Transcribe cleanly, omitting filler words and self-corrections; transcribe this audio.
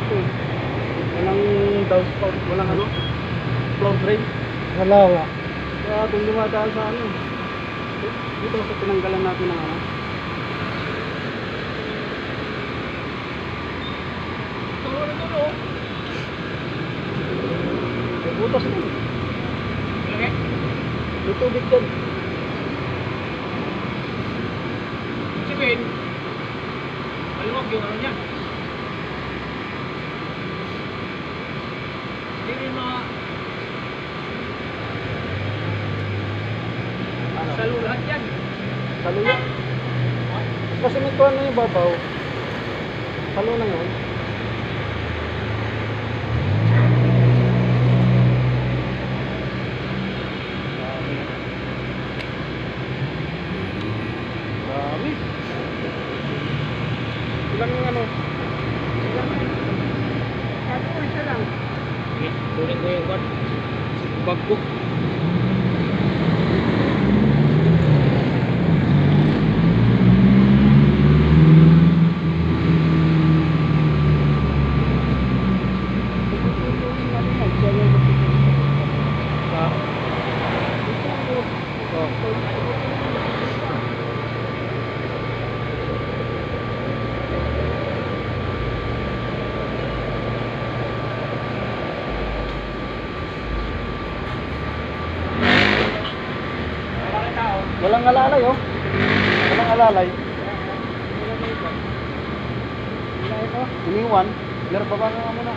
dito eh. Walang downspout, walang ano, floor drain. Wala nga. Kaya kung dumadaan sa ano, dito sa tinanggalan natin ng ano. May butas din. May tubig dyan. Sabihin, maluwag yung ano niya. Hindi rin mga Ano? salo lahat yan. Saluya. Kasi may kuhan na yung babaw. Salo na yun. Dami. Ilang ano? Sabi ko isa lang. Sige, kunin ko yung bag. Bag ko. Walang alalay oh. Walang alalay. Iniwan. Meron pa ba nga muna?